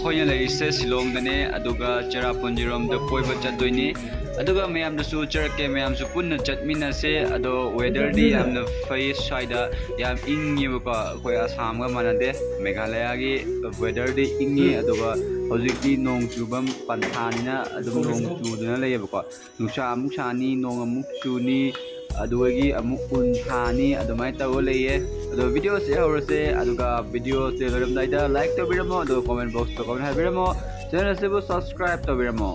Khoya lai se Silong dane aduga Cherrapunji da koiba chatdoini aduga mayam da su charake mayam su punna chatmina se ado weather di amna fai saida yam ingi ba koi Assam ga manade Meghalaya gi weather di ingi aduga hojikti nong chubam panthanina adum nong chuduna leyeba ko nusa amuk sani nong amuk chuni adugi amuk un thani adumai taw leye ado video se horse aduga video se veram daida like to biramo ado comment box to comment habiramo channel se subscribe to biramo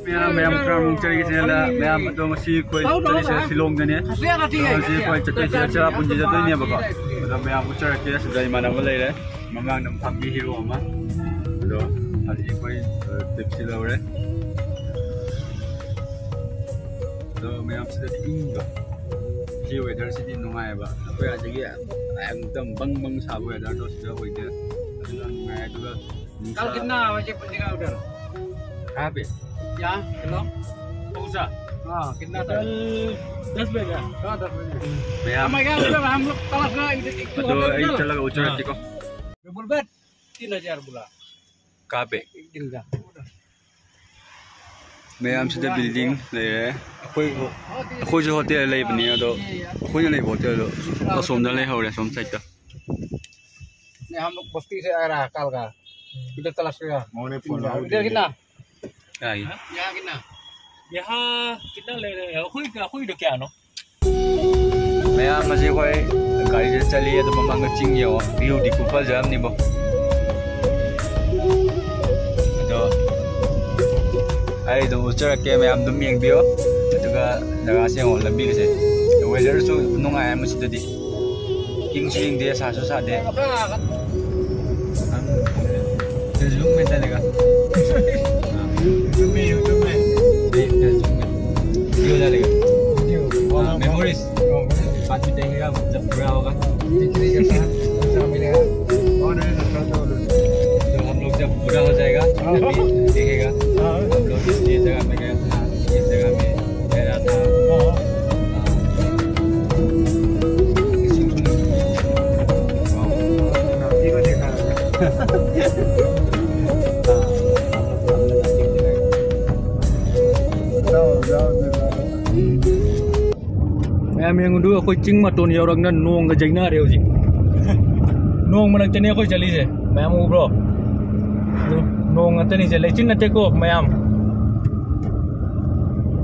ma'am tram चली से ला ma'am तो मसी कोई चली से Silong दने मसी कोई चली से Cherrapunji जा तो नहीं बका मतलब मैम उचर के सदाई माना बोले रे ममांग नम फम्बी हीरो अमा लो आज कोई टिप्स लवरे तो मैम से इंगा जी वेदर से नुंगाय बा कोई आज के एकदम बंग बंग साब वेदर तो से होई दे नुंगाय तो कल कितना बजे पहुंचेगा उधर कहां पे क्या किलो पहुंचा हाँ कितना था 10 बजे हाँ 10 बजे हम लोग तलाश तो चला उचर को डबल बेड 3000 बोला कहाँ पे एक दिन का मैम से बिल्डिंग ले कोई जो होटल ले बनी है तो कोई नहीं होटल तो सोमदल ले हो रहे सोम साइड का हम लोग बस्ती से आ रहा कल का इधर तलाश का इधर कितना यहाँ कितना ले रहे हैं कोई तो क्या नो मैम मजे कोई गाड़ी से चली है तो मम्मा चिंग ये व्यू दिखो फल जाम नहीं बो तो आई तो उचर के मैम तुम यंग बियो तो का जगह से हो लंबी से वेदर सो नुंगा है मुझे तो दी किंग स्विंग दे सासु सादे जूम में चलेगा YouTube में वीडियो डालेगा मेमोरीज बाद में देखेगा जब पूरा होगा तो हम लोग जब पूरा हो जाएगा देखेगा हम लोग ये जगह में गया था इस जगह में गया था मैम यंग दु अखोई चिंग मतोन यौरंग ना नोंग गा जैना रे होजी नोंग मनक तने अखोई चली से मैम उब्रो नोंग अतनी से लेचिन नते को मैम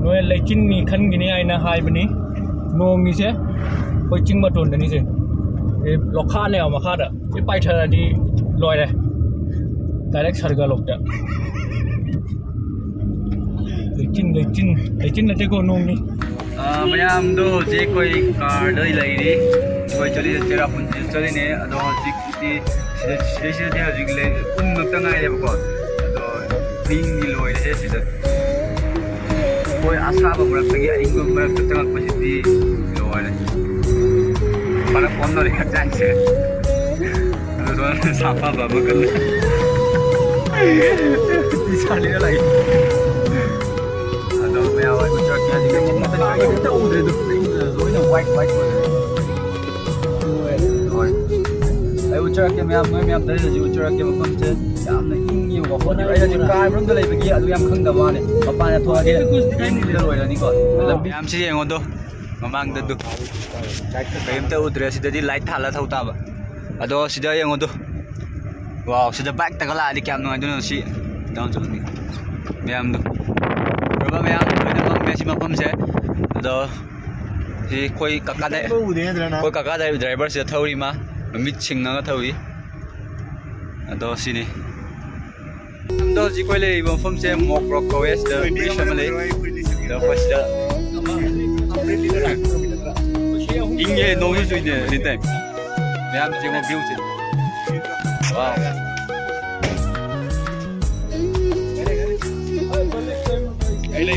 नोय लेचिन नि खन गिनी आइना हाय बनी नोंग नि से अखोई चिंग मतोन दनी से ए लोखा ले आ मखा दा ए पाइथरा दी लॉय रे डायरेक्ट सरगा लोकता लेचिन नते को नोंग नि मैम दो जे कोई कार दई लईरी कोई चली Cherrapunji चली ने अदो जिकती से हजिक ले उन मक्ता गाय रे बको अदो बिंग गी लोय रे सिदा कोई आशा बमरक तगी आई को मरक तंग पसिती लोय रे para फोन रे जान से अदो साफा बाबा कल साली लाई अदो मैं आवाज को चक के दिखे मत तो उधर तो लोइना वाइट आई उचर के मैं दरे जी उचर के मफम से यामना इंगी को फोन आई जी कार रूम द लेबगी अदु याम खंग दबाने मपाना थोगे इंगी लोइरानी को लंबी याम से येंगो दो ममांग द दु कयमता उद्रे सिददी लाइट थाला थौताबा अदो सिदा येंगो दो वाव सिदा बाइक तगला आदि क्याम नो आदु सी डाउन चलनी मैम दो रबा मैम लोइना मेसी मफम से अदो सी कोई काका ड्राइवर से थौरी मा मिट सिंगना थौई अदो सिनी दो जी कोई ले मफम से मॉक रॉक कोएस the bridge family the first इंगे नो use in the time ma'am जी मो व्यू से वाव आई ले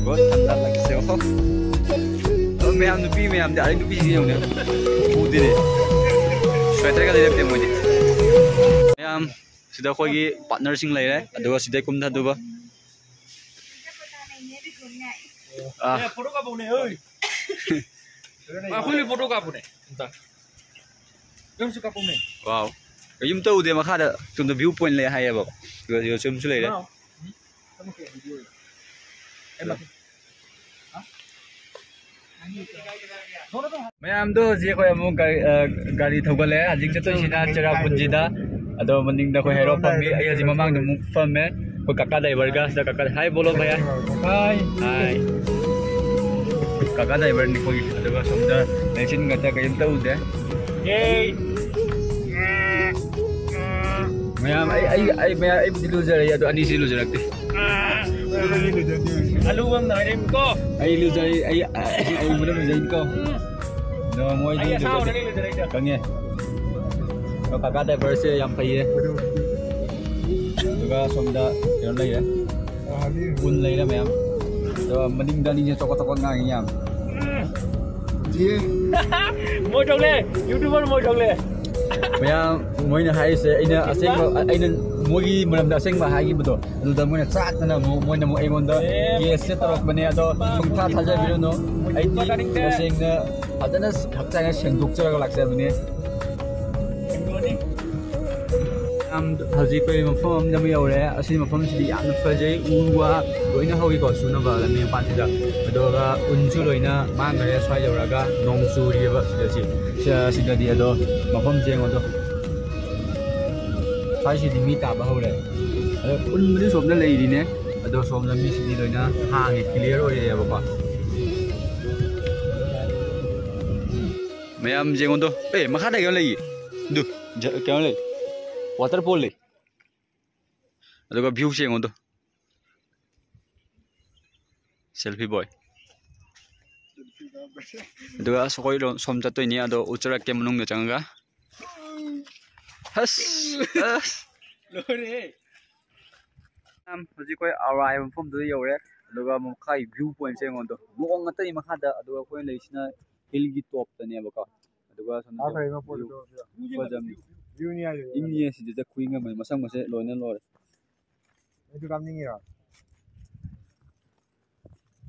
बहुत ठंडा लगे से हो तो मैम नुपी मैम दे नुपी जी ने उदे स्वेटर का लेते मोदे मैम सिदा खोगी पार्टनर सिंग ले रे अदुगा सिदा कुम था दुबा फोटो का बोने ओय Aku lihat foto kamu deh. Entah. Yang suka kamu nih. Wow. Yung tao de makada tunda viewpoint le haya ba. Yo sum sule le. Kamu kayak video. Emak. Mayam do je ko amu gari thogale ajing chato sina chera punjida ado maning da ko hero pammi ay ji mamang da muk famme ko kaka driver ga sa kaka hi bolo bhaiya hi kaka driver ni ko ado ga somda machine gata kayum tau de Yay. mayam ay loser ay ado ani si loser akti Aluwang na rin ko. ay loser ay muna loser ko no moi Ay sao na rin loser. kange ko kaka driver se yam phaiye duga somda yon lai ya bun lai na mayam do maning da ni chokot ngang yam ji Mo chong le. YouTuber mo chong le. mayam moina hai se aina aina mogi maram da aseng ba hagi budo aduda moina chat na moina mo aimon da yes se tarok bane ado sungtha thaja biru no ai ti aseng na adana hakcha ga sengduk chara ga laksa bane am haji ko mafam na mi yore asi mafam si yam fajai uwa loina hogi ko suna ba la mi pan da ado ga unju loina mangare swai yora ga nong suri ba si da di ado mafam jeng ado Pasti di mita bahu le, pun mesti somna lagi di ne, ada somna mesti di loina hang clear oh ya bapak. Mayam jengon tu, makan ada kau lagi, tu, kau lagi, waterfall le, ada kau view jengon tu, selfie boy. Itu kan sokoi lo somca tu ini ada ucara kemenung tu jangan kah? Has. Lore. Hꯧji koi arrive from du yore aduga mo khai view point se ngon do mo ngata ni makha da aduga koi leisina hill gi top ta ne baka aduga son आ भाई मैं photo fajam view नहीं आयो inni si de kuing ma masang ma se loina lore ये तो काम नहीं है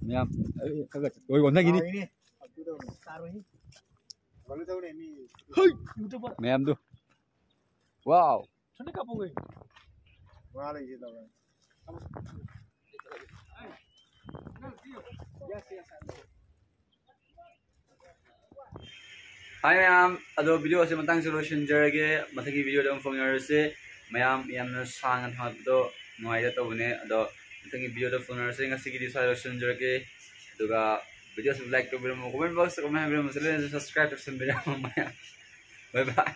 myam kaga oi gon nagi ni ini aku tuh taruh ini kalau tahu nih mi YouTuber. myam du wow Sana ka po ngayon. वहाँ ले जाता हूँ Hi mayam ado video se matang solution jarage mathagi video dam phone yar se mayam yamna sang an do noi da to ne ado mathagi video da phone yar se ngasi gi solution jarage duga video se like to comment box comment subscribe to some video mayam bye bye